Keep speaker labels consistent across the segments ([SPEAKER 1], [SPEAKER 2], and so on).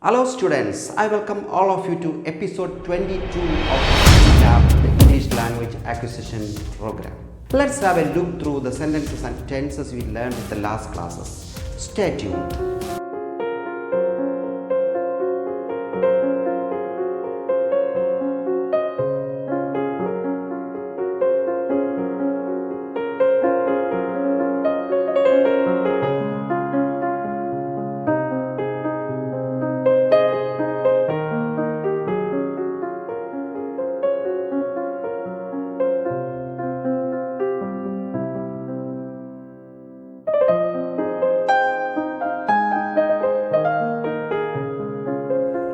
[SPEAKER 1] Hello students, I welcome all of you to episode 22 of Lab, the English language acquisition program. Let's have a look through the sentences and tenses we learned in the last classes. Stay tuned.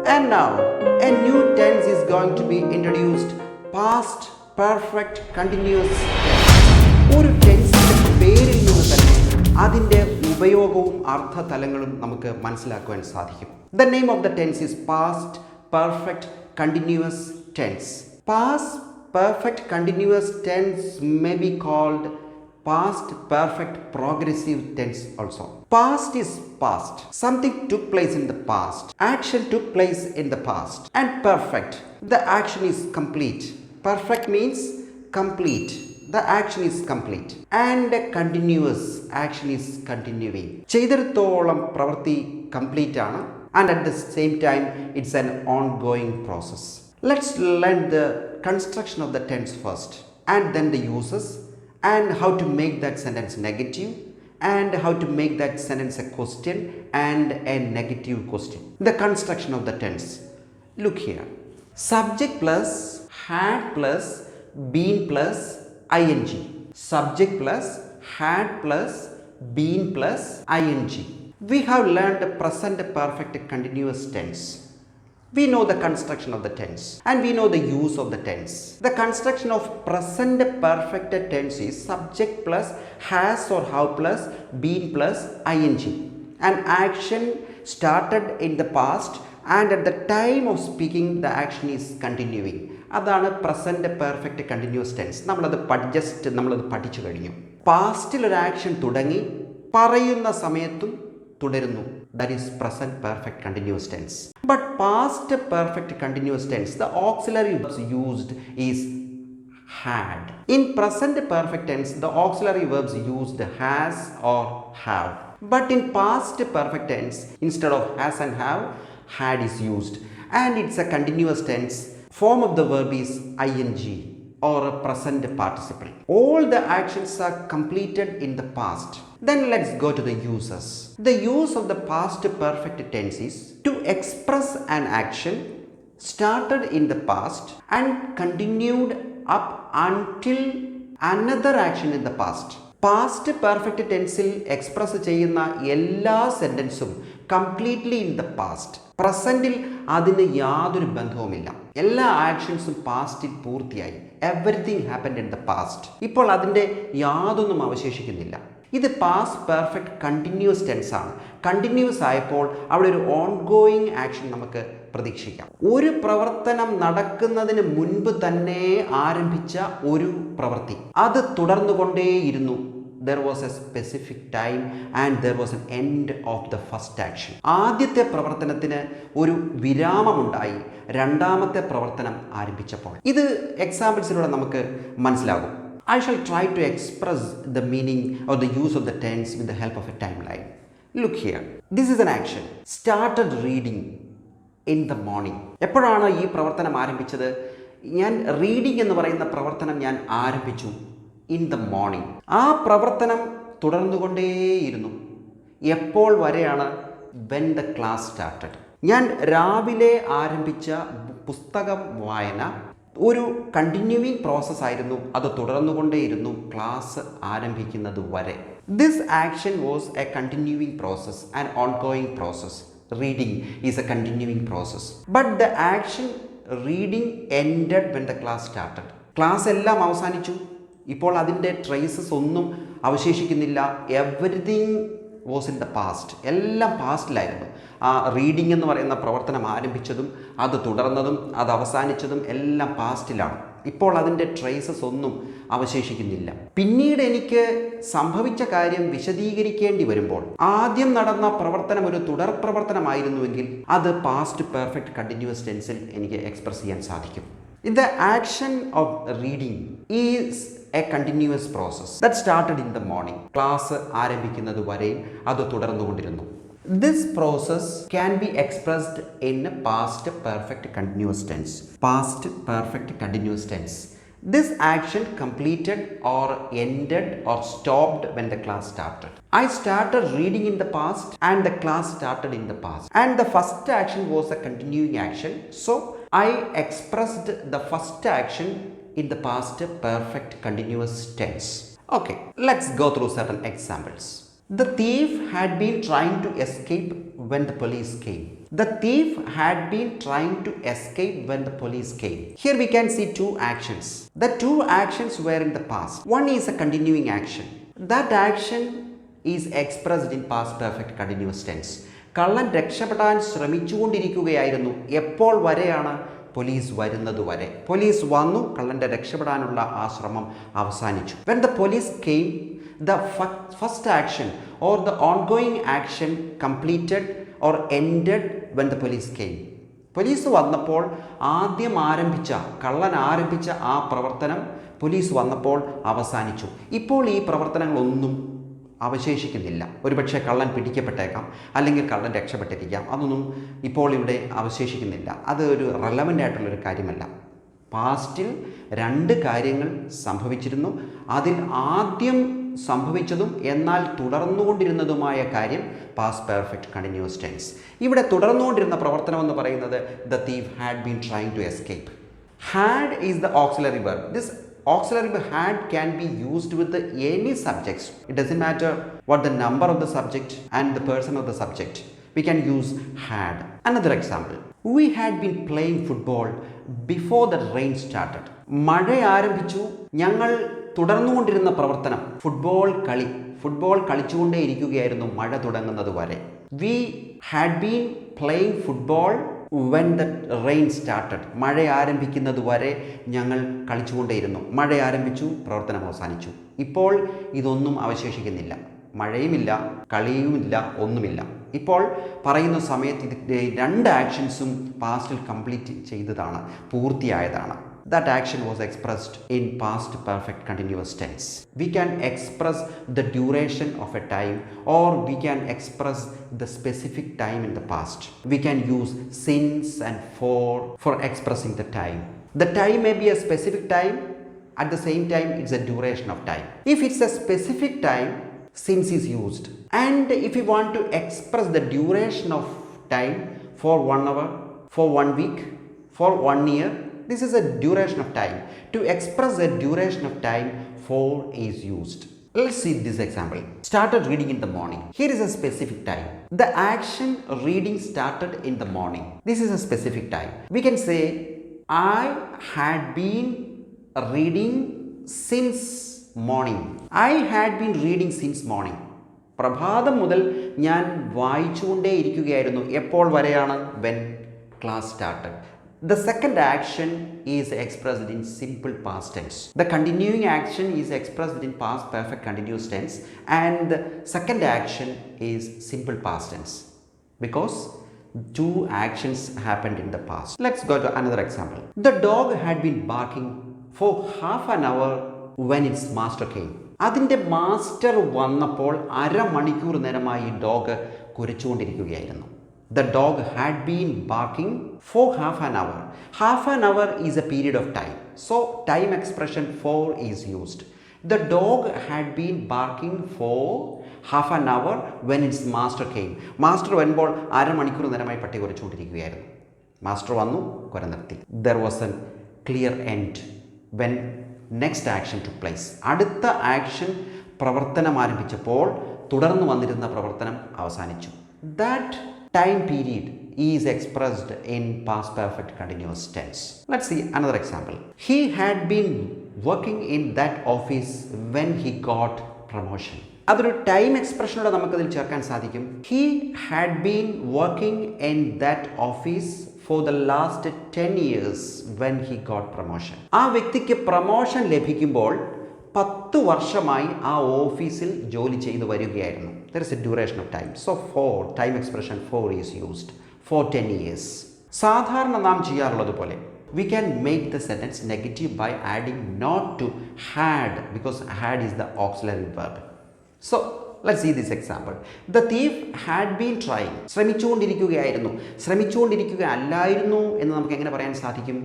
[SPEAKER 1] And now, a new tense is going to be introduced, past perfect continuous tense. ഒരു ടെൻസിന്റെ പേരിൽ നിന്ന് തന്നെ അതിൻ്റെ ഉപയോഗവും അർത്ഥതലങ്ങളും നമുക്ക് മനസ്സിലാക്കുവാൻ സാധിക്കും. The name of the tense is past perfect continuous tense. Past perfect continuous tense may be called past perfect progressive tense also. Past is past. Something took place in the past. Action took place in the past. And perfect, the action is complete. Perfect means complete. The action is complete. And continuous, action is continuing. ചെയ്തിടത്തോളം പ്രവൃത്തി complete ആണ്. And at the same time, it's an ongoing process. Let's learn the construction of the tense first. And then the uses. And how to make that sentence negative, and how to make that sentence a question and a negative question. The construction of the tense. Look here. Subject plus had plus been plus ing. Subject plus had plus been plus ing. We have learned the present perfect continuous tense. We know the construction of the tense and we know the use of the tense. The construction of present perfect tense is subject plus has or have plus been plus ing. An action started in the past and at the time of speaking the action is continuing. അതാണ് present perfect continuous tense. നമ്മളത് പഠിച്ചു കഴിഞ്ഞു. പാസ്റ്റിൽ ഒരു action തുടങ്ങി പറയുന്ന സമയത്തും തുടരുന്നു. That is present perfect continuous tense. But past perfect continuous tense, the auxiliary verbs used is had. In present perfect tense, the auxiliary verbs used has or have. But in past perfect tense, instead of has and have, had is used. And it's a continuous tense. Form of the verb is ing or a present participle. All the actions are completed in the past. Then let's go to the uses. The use of the past perfect tense is to express an action started in the past and continued up until another action in the past. Past perfect ടെൻസിൽ express ചെയ്യുന്ന എല്ലാ സെൻറ്റൻസും completely in the past. പ്രസൻറ്റിൽ അതിന് യാതൊരു ബന്ധവുമില്ല. എല്ലാ ആക്ഷൻസും പാസ്റ്റിൽ പൂർത്തിയായി. Everything happened in the past. ഇപ്പോൾ അതിൻ്റെ യാതൊന്നും അവശേഷിക്കുന്നില്ല. ഇത് പാസ്റ്റ് പെർഫെക്റ്റ് കണ്ടിന്യൂസ് ടെൻസ് ആണ്. കണ്ടിന്യൂസ് ആയപ്പോൾ അവിടെ ഒരു ഓൺഗോയിങ് ആക്ഷൻ നമുക്ക് പ്രതീക്ഷിക്കാം. ഒരു പ്രവർത്തനം നടക്കുന്നതിന് മുൻപ് തന്നെ ആരംഭിച്ച ഒരു പ്രവൃത്തി അത് തുടർന്നുകൊണ്ടേയിരുന്നു. There was a specific time and there was an end of the first action. ആദ്യത്തെ പ്രവർത്തനത്തിന് ഒരു വിരാമമുണ്ടായി രണ്ടാമത്തെ പ്രവർത്തനം ആരംഭിച്ചപ്പോൾ. ഇത് എക്സാമ്പിൾസിലൂടെ നമുക്ക് മനസ്സിലാകും. I shall try to express the meaning or the use of the tense with the help of a timeline. Look here. This is an action. Started reading in the morning. എപ്പോഴാണ് ഈ പ്രവർത്തനം ആരംഭിച്ചത്? ഞാൻ റീഡിംഗ് എന്ന് പറയുന്ന പ്രവർത്തനം ഞാൻ ആരംഭിച്ചു ഇൻ ദ മോർണിംഗ്. ആ പ്രവർത്തനം തുടർന്നുകൊണ്ടേയിരുന്നു. എപ്പോൾ വരെയാണ്? When the class started. ഞാൻ രാവിലെ ആരംഭിച്ച പുസ്തകം വായന ഒരു കണ്ടിന്യൂയിങ് പ്രോസസ് ആയിരുന്നു. അത് തുടർന്നുകൊണ്ടേയിരുന്നു ക്ലാസ് ആരംഭിക്കുന്നത് വരെ. This action was A continuing process and ongoing process. Reading is a continuing process. But the action reading ended when the class started. Class എല്ലാം അവസാനിച്ചു. ഇപ്പോൾ അതിൻ്റെ ട്രേസസ് ഒന്നും അവശേഷിക്കുന്നില്ല. Everything was in the past. എല്ലാം പാസ്റ്റിലായിരുന്നു. ആ റീഡിംഗ് എന്ന് പറയുന്ന പ്രവർത്തനം ആരംഭിച്ചതും അത് തുടർന്നതും അത് അവസാനിച്ചതും എല്ലാം പാസ്റ്റിലാണ്. ഇപ്പോൾ അതിൻ്റെ ട്രേസസ് ഒന്നും അവശേഷിക്കുന്നില്ല. പിന്നീട് എനിക്ക് സംഭവിച്ച കാര്യം വിശദീകരിക്കേണ്ടി വരുമ്പോൾ ആദ്യം നടന്ന പ്രവർത്തനം ഒരു തുടർ പ്രവർത്തനമായിരുന്നുവെങ്കിൽ അത് പാസ്റ്റ് പെർഫെക്റ്റ് കണ്ടിന്യൂസ് ടെൻസിൽ എനിക്ക് എക്സ്പ്രസ് ചെയ്യാൻ സാധിക്കും. The action of reading is a continuous process that started in the morning. Class ആരംഭിക്കുന്നത് വരെ അത് തുടർന്നുകൊണ്ടിരുന്നു. This process can be expressed in past perfect continuous tense. Past perfect continuous tense. This action completed or ended or stopped when the class started. I started reading in the past and the class started in the past. And the first action was a continuing action. So I expressed the first action in the past perfect continuous tense. Okay, let's go through certain examples. The thief had been trying to escape when the police came. The thief had been trying to escape when the police came. Here we can see two actions. The two actions were in the past. One is a continuing action. That action is expressed in past perfect continuous tense. കള്ളൻ രക്ഷപ്പെടാൻ ശ്രമിച്ചുകൊണ്ടിരിക്കുകയായിരുന്നു. എപ്പോൾ വരെയാണ്? Police വരുന്നത് വരെ. Police വന്നു, കള്ളൻ്റെ രക്ഷപ്പെടാനുള്ള ആ ശ്രമം അവസാനിച്ചു. When the police came, the first action or the ongoing action completed or ended when the police came. Police വന്നപ്പോൾ ആദ്യം ആരംഭിച്ച, കള്ളൻ ആരംഭിച്ച ആ പ്രവർത്തനം പോലീസ് വന്നപ്പോൾ അവസാനിച്ചു. ഇപ്പോൾ ഈ പ്രവർത്തനങ്ങളൊന്നും അവശേഷിക്കുന്നില്ല. ഒരുപക്ഷെ കള്ളൻ പിടിക്കപ്പെട്ടേക്കാം, അല്ലെങ്കിൽ കള്ളൻ രക്ഷപ്പെട്ടിരിക്കാം. അതൊന്നും ഇപ്പോൾ ഇവിടെ അവശേഷിക്കുന്നില്ല. അത് ഒരു റെലവൻ്റ് ആയിട്ടുള്ളൊരു കാര്യമല്ല. പാസ്റ്റിൽ രണ്ട് കാര്യങ്ങൾ സംഭവിച്ചിരുന്നു. അതിൽ ആദ്യം സംഭവിച്ചതും എന്നാൽ തുടർന്നുകൊണ്ടിരുന്നതുമായ കാര്യം പാസ്റ്റ് പെർഫെക്റ്റ് കണ്ടിന്യൂസ് ടെൻസ്. ഇവിടെ തുടർന്നുകൊണ്ടിരുന്ന പ്രവർത്തനം എന്ന് പറയുന്നത് the thief had been trying to escape. Had is the auxiliary verb. This auxiliary verb had can be used with any subjects. It doesn't matter what the number of the subject and the person of the subject. We can use had. Another example. We had been playing football before the rain started. മഴ ആരംഭിച്ചു, ഞങ്ങൾ തുടർന്നുകൊണ്ടിരുന്ന പ്രവർത്തനം football കളിച്ചുകൊണ്ടേ ഇരിക്കുകയായിരുന്നു മഴ തുടങ്ങുന്നത് വരെ. We had been playing football when the rain started. മഴ ആരംഭിക്കുന്നത് വരെ ഞങ്ങൾ കളിച്ചുകൊണ്ടേയിരുന്നു. മഴ ആരംഭിച്ചു, പ്രവർത്തനം അവസാനിച്ചു. ഇപ്പോൾ ഇതൊന്നും അവശേഷിക്കുന്നില്ല. മഴയുമില്ല, കളിയുമില്ല, ഒന്നുമില്ല. ഇപ്പോൾ പറയുന്ന സമയത്ത് ഇതിൻ്റെ രണ്ട് ആക്ഷൻസും പാസ്റ്റിൽ കംപ്ലീറ്റ് ചെയ്തതാണ്, പൂർത്തിയായതാണ്. That action was expressed in past perfect continuous tense. We can express the duration of a time, or we can express the specific time in the past. We can use since and for expressing the time. The time may be a specific time, at the same time it's a duration of time. If it's a specific time, since is used. And if you want to express the duration of time for 1 hour, for 1 week, for 1 year, this is a duration of time. To express the duration of time, for is used. Let's see this example. Started reading in the morning. Here is a specific time. The action reading started in the morning. This is a specific time. We can say, I had been reading since morning. I had been reading since morning. പ്രഭാതം മുതൽ ഞാൻ വായിച്ചുകൊണ്ടേ ഇരിക്കുകയായിരുന്നു. എപ്പോൾ വരെയാണ്? When class started. The second action is expressed in simple past tense. The continuing action is expressed in past perfect continuous tense, and the second action is simple past tense because two actions happened in the past. Let's go to another example. The dog had been barking for half an hour when its master came. അതിൻ്റെ master വന്നപ്പോൾ അരമണിക്കൂർ നേരമായി dog കുരച്ചുകൊണ്ടിരിക്കുകയായിരുന്നു. The dog had been barking for half an hour. Half an hour is a period of time. So time expression for is used. The dog had been barking for half an hour when its master came. Master വരുമ്പോൾ അരമണിക്കൂർ നേരമായി പട്ടി കുരച്ചുകൊണ്ടിരിക്കുകയായിരുന്നു. Master വന്നു, കുര നിർത്തി. There was a clear end when next action took place. അടുത്ത action പ്രവർത്തനം ആരംഭിച്ചപ്പോൾ തുടർന്ന് വന്നിരുന്ന പ്രവർത്തനം അവസാനിച്ചു. That time period is expressed in past perfect continuous tense. Let's see another example. He had been working in that office when he got promotion. അതൊരു time എക്സ്പ്രഷനോടെ നമുക്കതിൽ ചേർക്കാൻ സാധിക്കും. He had been working in that office for the last 10 years when he got promotion. ആ വ്യക്തിക്ക് promotion ലഭിക്കുമ്പോൾ 10 വർഷമായി ആ ഓഫീസിൽ ജോലി ചെയ്തു വരികയായിരുന്നു. There is a duration of time. So for time expression for is used for 10 years. സാധാരണ നാം ചെയ്യാറുള്ളത് പോലെ we can make the sentence negative by adding not to had, because had is the auxiliary verb. So let's see this example. The thief had been trying. ശ്രമിച്ചുകൊണ്ടിരിക്കുകയായിരുന്നു. ശ്രമിച്ചുകൊണ്ടിരിക്കുകയല്ലായിരുന്നു എന്ന് നമുക്ക് എങ്ങനെ പറയാൻ സാധിക്കും?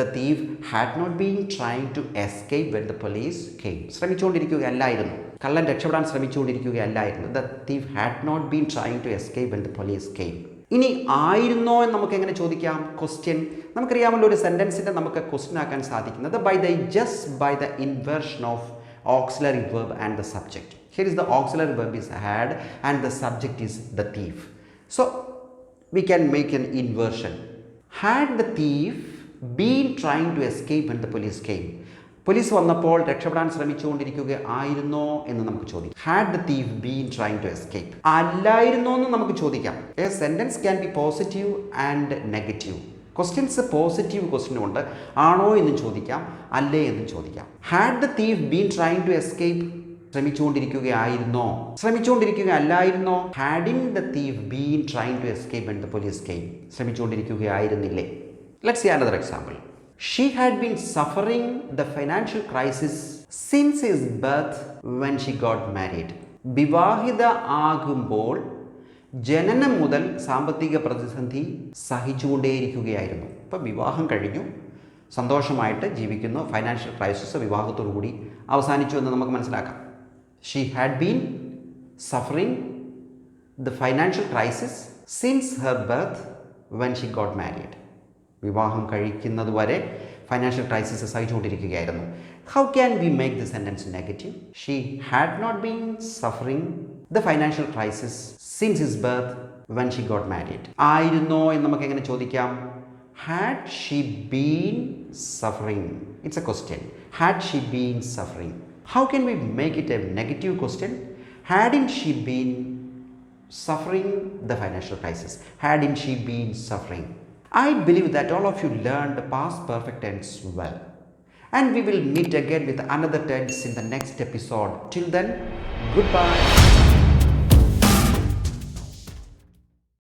[SPEAKER 1] The thief had not been trying to escape when the police came. ശ്രമിച്ചുകൊണ്ടിരിക്കുകയല്ലായിരുന്നു. കള്ളൻ രക്ഷപ്പെടാൻ ശ്രമിച്ചുകൊണ്ടിരിക്കുകയല്ലായിരുന്നു. The thief had not been trying to escape when the police came. ഇനി ആയിരുന്നോ എന്ന് നമുക്ക് എങ്ങനെ ചോദിക്കാം? ക്വസ്റ്റ്യൻ നമുക്കറിയാമല്ലോ, ഒരു സെൻറ്റൻസിൻ്റെ നമുക്ക് ക്വസ്റ്റ്യൻ ആക്കാൻ സാധിക്കുന്നത് by the inversion of auxiliary verb and the subject. Here is the auxiliary verb is had and the subject is the thief. So we can make an inversion. Had the thief been trying to escape when the police came? Police വന്നപ്പോൾ രക്ഷപ്പെടാൻ ശ്രമിച്ചുകൊണ്ടിരിക്കുക ആയിരുന്നോ എന്ന് നമുക്ക് ചോദിക്കാം. Had the thief been trying to escape? അല്ലായിരുന്നോ എന്ന് നമുക്ക് ചോദിക്കാം. A sentence can be positive and negative. Questions positive ക്വസ്റ്റ്യനും ഉണ്ട്, ആണോ എന്നും ചോദിക്കാം, അല്ലേ എന്നും ചോദിക്കാം. Had the thief been trying to escape? ശ്രമിച്ചുകൊണ്ടിരിക്കുകയായിരുന്നോ? ശ്രമിച്ചുകൊണ്ടിരിക്കുക അല്ലായിരുന്നോ? Hadn't the thief been trying to escape when the police came? ശ്രമിച്ചുകൊണ്ടിരിക്കുകയായിരുന്നില്ലേ? Let's see another example. She had been suffering the financial crisis since his birth when she got married. വിവാഹിത ആകുമ്പോൾ ജനനം മുതൽ സാമ്പത്തിക പ്രതിസന്ധി സഹിച്ചുകൊണ്ടേയിരിക്കുകയായിരുന്നു. ഇപ്പോൾ വിവാഹം കഴിഞ്ഞു, സന്തോഷമായിട്ട് ജീവിക്കുന്നു, ഫൈനാൻഷ്യൽ ക്രൈസിസ് വിവാഹത്തോടു കൂടി അവസാനിച്ചു എന്ന് നമുക്ക് മനസ്സിലാക്കാം. She had been suffering the financial crisis since her birth when she got married. വിവാഹം കഴിക്കുന്നത് വരെ ഫൈനാൻഷ്യൽ ക്രൈസിസ് സഹിച്ചുകൊണ്ടിരിക്കുകയായിരുന്നു. How can we make the sentence negative? She had not been suffering the financial crisis since his birth when she got married. ആയിരുന്നോ എന്ന് നമുക്ക് എങ്ങനെ ചോദിക്കാം? Had she been suffering? It's a question. Had she been suffering? How can we make it a negative question? Hadn't she been suffering the financial crisis? Hadn't she been suffering? I believe that all of you learned past perfect tense well. And we will meet again with another tense in the next episode. Till then, goodbye.